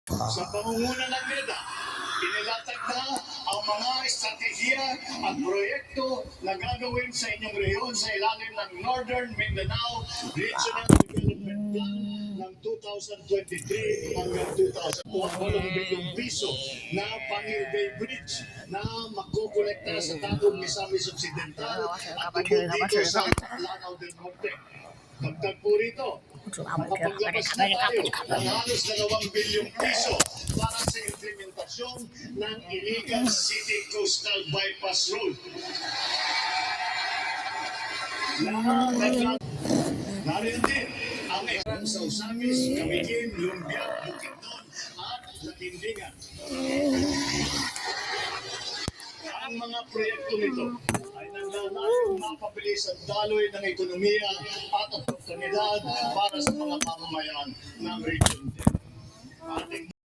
Sa pangunguna ng NEDA, inilatag na ang mga estratehiya at proyekto na gagawin sa inyong rehiyon sa ilalim ng Northern Mindanao Regional Development Plan ng 2023 hanggang 2008 bilyong piso na Pangil Bay Bridge na magkukolekta sa Tagum, Misamis Occidental at tungkol dito sa Lanao del Norte. Dagdag po rito, makapaglabas na tayo ng halos 2 bilyong piso para sa implementasyon ng Iligan City Coastal Bypass Road. Narin din ang ikan sa Usamis, Camiguin, Lumbiak, Bukidnon at Latindingan. Ang mga proyekto nito ay nanglalahing mapabilis ang daloy ng ekonomiya at oportunidad para sa mga mamamayan ng region.